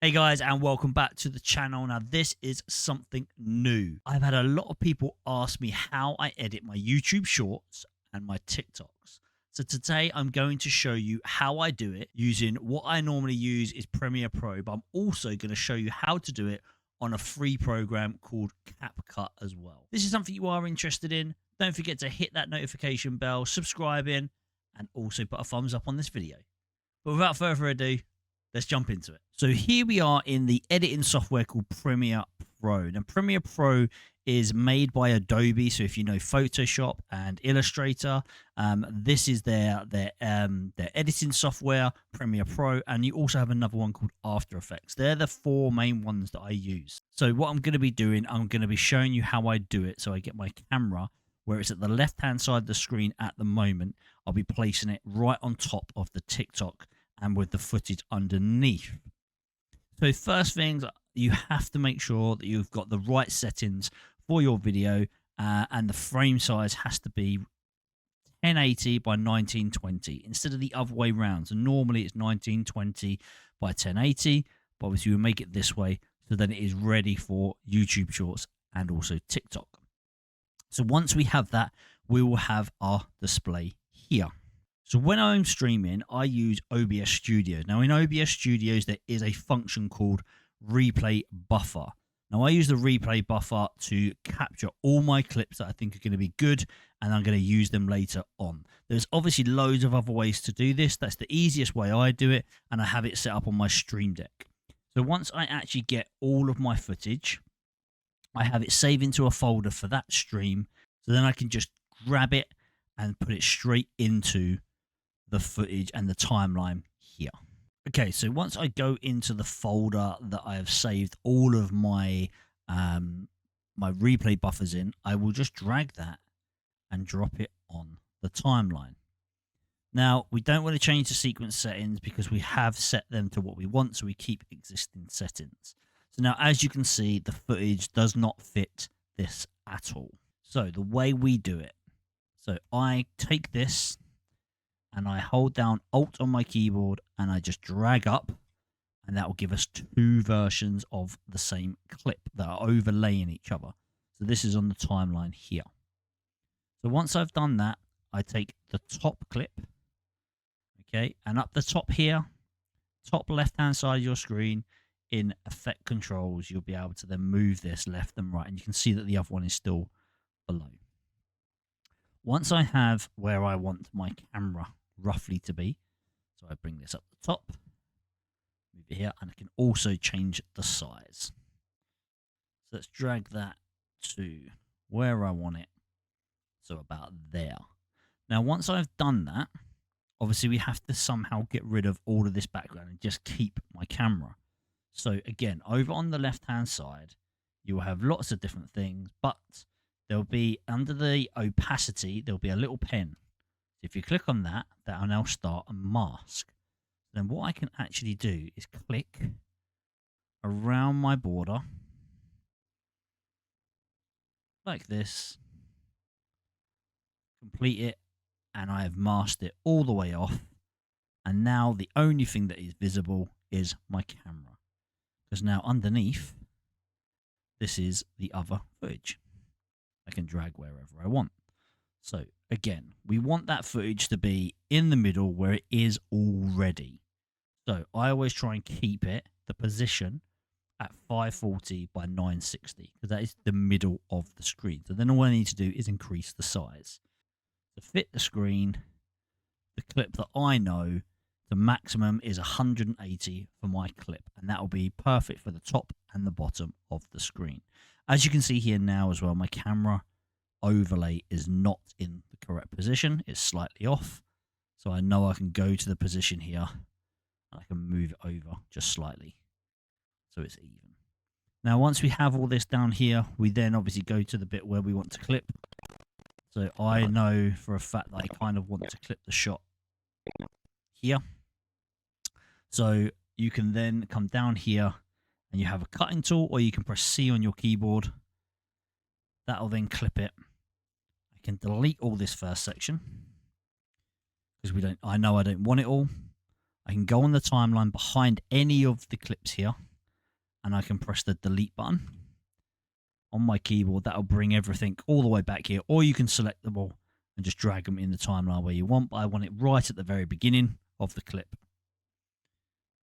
Hey guys, and welcome back to the channel. Now this is something new. I've had a lot of people ask me how I edit my YouTube shorts and my TikToks. So today I'm going to show you how I do it using what I normally use is Premiere Pro, but I'm also going to show you how to do it on a free program called CapCut as well. This is something you are interested in. Don't forget to hit that notification bell, subscribe in, and also put a thumbs up on this video. But without further ado, let's jump into it. So here we are in the editing software called Premiere Pro. Now Premiere Pro is made by Adobe. So if you know Photoshop and Illustrator, this is their editing software, Premiere Pro, and you also have another one called After Effects. They're the four main ones that I use. So what I'm going to be doing, I'm going to be showing you how I do it. So I get my camera where it's at the left-hand side of the screen at the moment. I'll be placing it right on top of the TikTok and with the footage underneath. So first things, you have to make sure that you've got the right settings for your video, and the frame size has to be 1080 by 1920 instead of the other way around. So normally it's 1920 by 1080, but obviously we'll make it this way so that it is ready for YouTube Shorts and also TikTok. So once we have that, we will have our display here. So when I'm streaming, I use OBS Studios. Now in OBS Studios, there is a function called replay buffer. Now I use the replay buffer to capture all my clips that I think are going to be good, and I'm going to use them later on. There's obviously loads of other ways to do this. That's the easiest way I do it, and I have it set up on my Stream Deck. So once I actually get all of my footage, I have it saved into a folder for that stream. So then I can just grab it and put it straight into the footage and the timeline here. Okay, so once I go into the folder that I have saved all of my my replay buffers in, I will just drag that and drop it on the timeline. Now, we don't want to change the sequence settings because we have set them to what we want, so we keep existing settings. So now, as you can see, the footage does not fit this at all. So the way we do it, so I take this and I hold down Alt on my keyboard and I just drag up, and that will give us two versions of the same clip that are overlaying each other. So this is on the timeline here. So once I've done that, I take the top clip, okay, and up the top here, top left-hand side of your screen, in Effect Controls, you'll be able to then move this left and right, and you can see that the other one is still below. Once I have where I want my camera roughly to be, so I bring this up the top, move it here, and I can also change the size. So let's drag that to where I want it, so about there. Now once I've done that, obviously we have to somehow get rid of all of this background and just keep my camera. So again, over on the left-hand side, you will have lots of different things, but there'll be, under the opacity, there'll be a little pen. If you click on that, that'll now start a mask. Then what I can actually do is click around my border, like this, complete it, and I have masked it all the way off. And now the only thing that is visible is my camera. Because now underneath, this is the other footage. I can drag wherever I want. So again, we want that footage to be in the middle where it is already. So I always try and keep it, the position, at 540 by 960, because that is the middle of the screen. So then all I need to do is increase the size. To fit the screen, the clip that I know, the maximum is 180 for my clip, and that will be perfect for the top and the bottom of the screen. As you can see here now as well, my camera overlay is not in the correct position. It's slightly off. So I know I can go to the position here and I can move it over just slightly so it's even. Now, once we have all this down here, we then obviously go to the bit where we want to clip. So I know for a fact that I kind of want to clip the shot here. So you can then come down here and you have a cutting tool, or you can press C on your keyboard. That'll then clip it. I can delete all this first section because I know I don't want it all. I can go on the timeline behind any of the clips here and I can press the delete button on my keyboard. That'll bring everything all the way back here, or you can select them all and just drag them in the timeline where you want, but I want it right at the very beginning of the clip.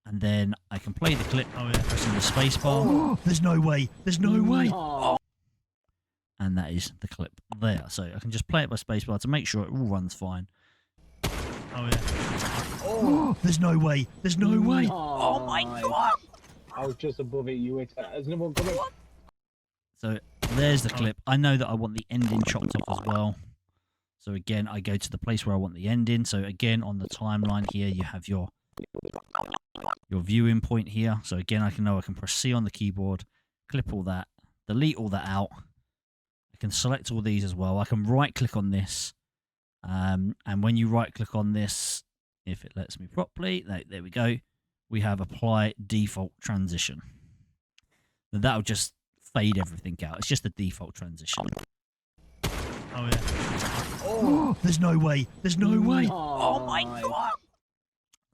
And then I can play the clip pressing the space bar. Oh, there's no way. There's no way. Oh. And that is the clip there. So I can just play it by space bar to make sure it all runs fine. Oh, yeah. Oh, there's no way. There's no way. Oh, my God. I was just above it. You were. There's no one coming. So there's the clip. I know that I want the ending chopped off as well. So again, I go to the place where I want the ending. So again, on the timeline here, you have your viewing point here. So again, I can press C on the keyboard, clip all that, delete all that out. I can select all these as well. I can right click on this. And when you right click on this, if it lets me properly, there we go. We have apply default transition. And that'll just fade everything out. It's just the default transition. Oh, yeah. Oh, there's no way. There's no way. Oh, my God.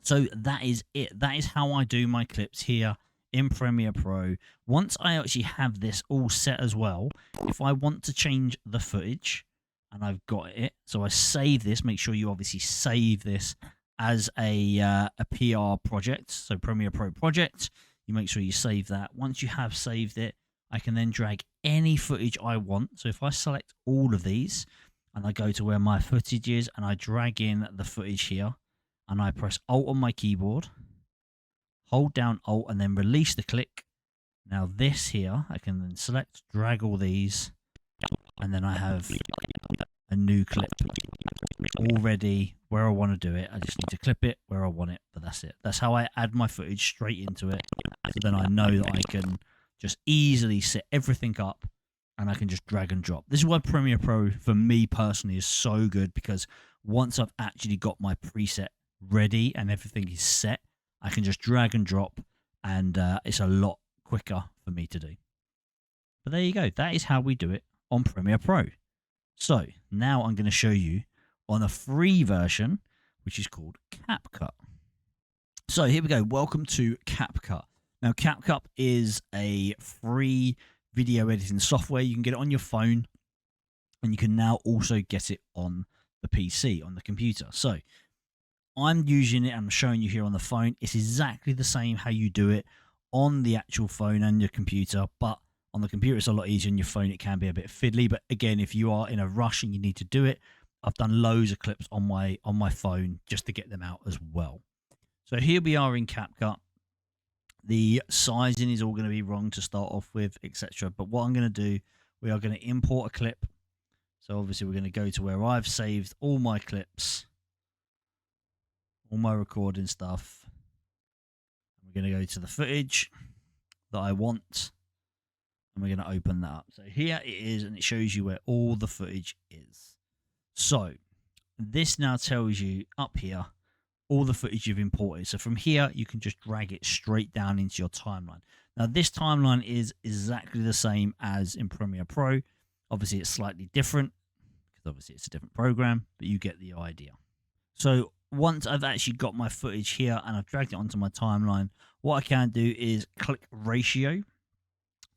So that is it. That is how I do my clips here in Premiere Pro. Once I actually have this all set as well, if I want to change the footage, and I've got it, so I save this. Make sure you obviously save this as a PR project, so Premiere Pro project. You make sure you save that. Once you have saved it, I can then drag any footage I want. So if I select all of these, and I go to where my footage is, and I drag in the footage here, and I press Alt on my keyboard, hold down Alt, and then release the click. Now this here, I can then select, drag all these, and then I have a new clip already where I want to do it. I just need to clip it where I want it, but that's it. That's how I add my footage straight into it. So then I know that I can just easily set everything up, and I can just drag and drop. This is why Premiere Pro, for me personally, is so good, because once I've actually got my preset ready and everything is set, I can just drag and drop, and it's a lot quicker for me to do. But there you go. That is how we do it on Premiere Pro. So now I'm going to show you on a free version, which is called CapCut. So here we go. Welcome to CapCut. Now, CapCut is a free video editing software. You can get it on your phone, and you can now also get it on the PC, on the computer. So I'm using it. I'm showing you here on the phone. It's exactly the same how you do it on the actual phone and your computer, but on the computer it's a lot easier. On your phone it can be a bit fiddly, but again, if you are in a rush and you need to do it, I've done loads of clips on my phone just to get them out as well. So here we are in CapCut. The sizing is all going to be wrong to start off with, etc. But what I'm going to do, we are going to import a clip. So obviously we're going to go to where I've saved all my clips, all my recording stuff. We're going to go to the footage that I want, and we're going to open that up. So here it is, and it shows you where all the footage is. So this now tells you up here all the footage you've imported. So from here, you can just drag it straight down into your timeline. Now, this timeline is exactly the same as in Premiere Pro. Obviously, it's slightly different because obviously it's a different program, but you get the idea. So once I've actually got my footage here and I've dragged it onto my timeline, what I can do is click ratio.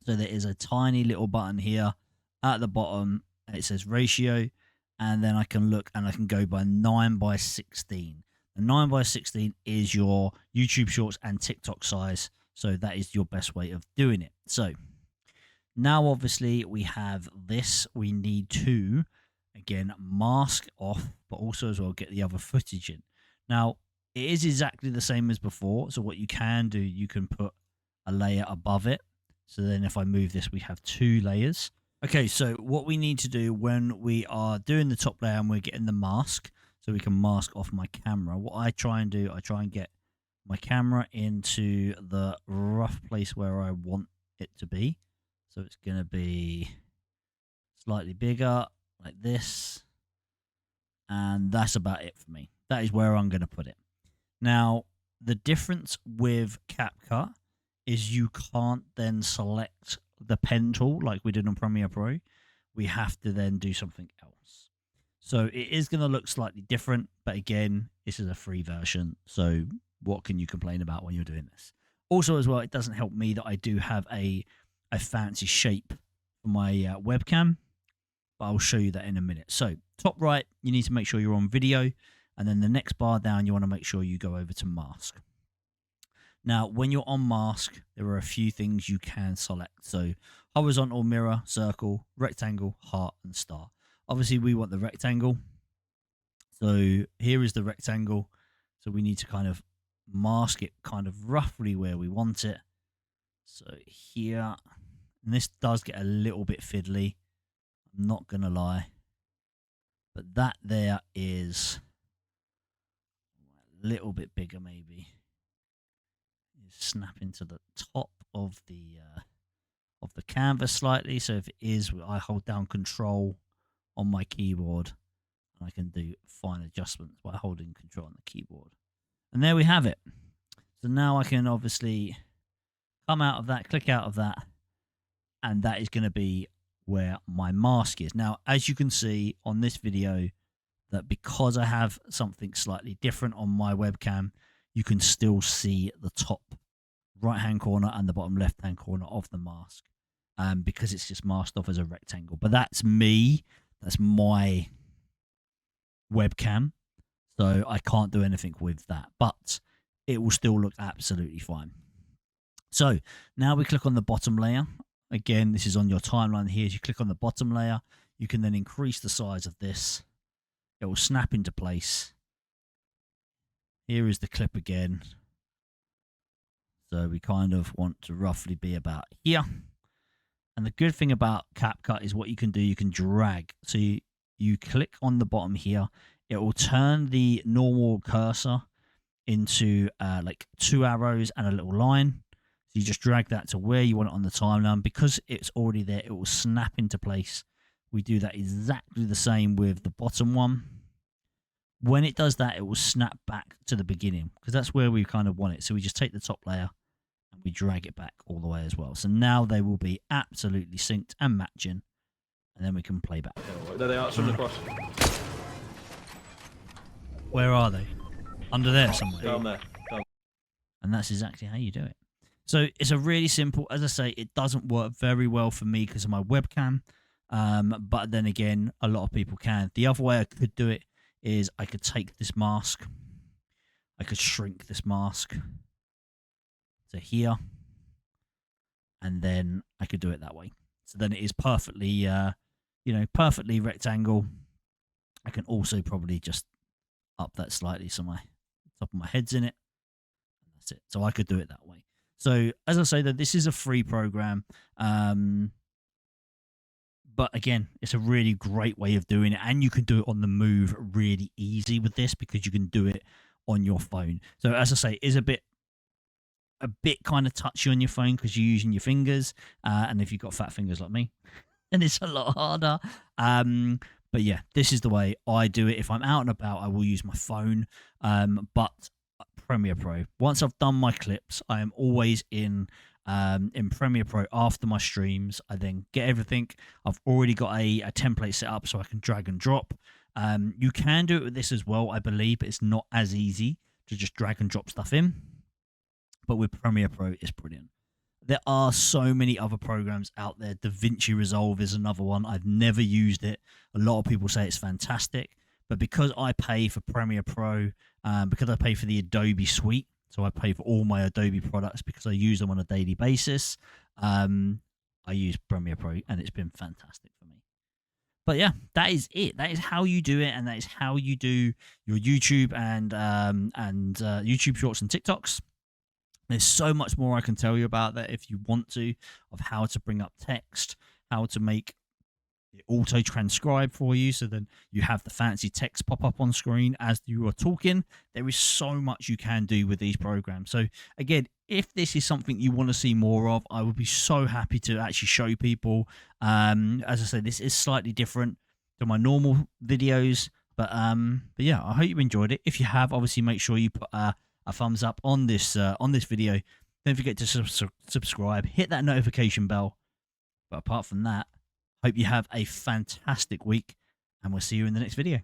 So there is a tiny little button here at the bottom. It says ratio, and then I can look and I can go by 9:16. The 9:16 is your YouTube Shorts and TikTok size. So that is your best way of doing it. So now obviously we have this. We need to, again, mask off, but also as well get the other footage in. Now, it is exactly the same as before. So what you can do, you can put a layer above it. So then if I move this, we have 2 layers. Okay, so what we need to do when we are doing the top layer and we're getting the mask, so we can mask off my camera, what I try and do, I try and get my camera into the rough place where I want it to be. So it's going to be slightly bigger, like this. And that's about it for me. That is where I'm going to put it. Now, the difference with CapCut is you can't then select the pen tool like we did on Premiere Pro. We have to then do something else. So it is going to look slightly different, but again, this is a free version. So what can you complain about when you're doing this? Also, as well, it doesn't help me that I do have a fancy shape for my webcam, but I'll show you that in a minute. So top right, you need to make sure you're on video, and then the next bar down, you want to make sure you go over to mask. Now, when you're on mask, there are a few things you can select. So horizontal, mirror, circle, rectangle, heart, and star. Obviously, we want the rectangle. So here is the rectangle. So we need to kind of mask it kind of roughly where we want it. So here, and this does get a little bit fiddly, I'm not going to lie. But that there is a little bit bigger maybe. Snap into the top of the canvas slightly. So if it is, I hold down Control on my keyboard, and I can do fine adjustments by holding Control on the keyboard. And there we have it. So now I can obviously come out of that, click out of that, and that is going to be where my mask is. Now, as you can see on this video, that because I have something slightly different on my webcam, you can still see the top right-hand corner and the bottom left-hand corner of the mask, because it's just masked off as a rectangle. But that's me. That's my webcam. So I can't do anything with that. But it will still look absolutely fine. So now we click on the bottom layer. Again, this is on your timeline here. As you click on the bottom layer, you can then increase the size of this. It will snap into place. Here is the clip again. So we kind of want to roughly be about here. And the good thing about CapCut is what you can do, you can drag. So you click on the bottom here. It will turn the normal cursor into like 2 arrows and a little line. So you just drag that to where you want it on the timeline. Because it's already there, it will snap into place. We do that exactly the same with the bottom one. When it does that, it will snap back to the beginning, because that's where we kind of want it. So we just take the top layer and we drag it back all the way as well. So now they will be absolutely synced and matching, and then we can play back. There they are, swimming across. Where are they? Under there somewhere. Down there. Down. And that's exactly how you do it. So it's a really simple, as I say, it doesn't work very well for me because of my webcam. But then again, a lot of people can. The other way I could do it is I could take this mask. I could shrink this mask to here. And then I could do it that way. So then it is perfectly, perfectly rectangle. I can also probably just up that slightly so my top of my head's in it. That's it. So I could do it that way. So as I say, that this is a free program. But again, it's a really great way of doing it. And you can do it on the move really easy with this, because you can do it on your phone. So as I say, it is a bit kind of touchy on your phone because you're using your fingers. And if you've got fat fingers like me, then it's a lot harder. But yeah, this is the way I do it. If I'm out and about, I will use my phone. But Premiere Pro, once I've done my clips, I am always in Premiere Pro after my streams. I then get everything. I've already got a template set up so I can drag and drop. You can do it with this as well, I believe, but it's not as easy to just drag and drop stuff in. But with Premiere Pro, it's brilliant. There are so many other programs out there. DaVinci Resolve is another one. I've never used it. A lot of people say it's fantastic. But because I pay for Premiere Pro, because I pay for the Adobe suite, so I pay for all my Adobe products because I use them on a daily basis, I use Premiere Pro, and it's been fantastic for me. But yeah, that is it. That is how you do it, and that is how you do your YouTube and YouTube Shorts and TikToks. There's so much more I can tell you about that if you want to, of how to bring up text, how to make it auto transcribe for you, so then you have the fancy text pop up on screen as you are talking. There is so much you can do with these programs. So again, if this is something you want to see more of, I would be so happy to actually show people. As I say, this is slightly different to my normal videos, but yeah, I hope you enjoyed it. If you have, obviously make sure you put a thumbs up on this video. Don't forget to subscribe, hit that notification bell. But apart from that, hope you have a fantastic week, and we'll see you in the next video.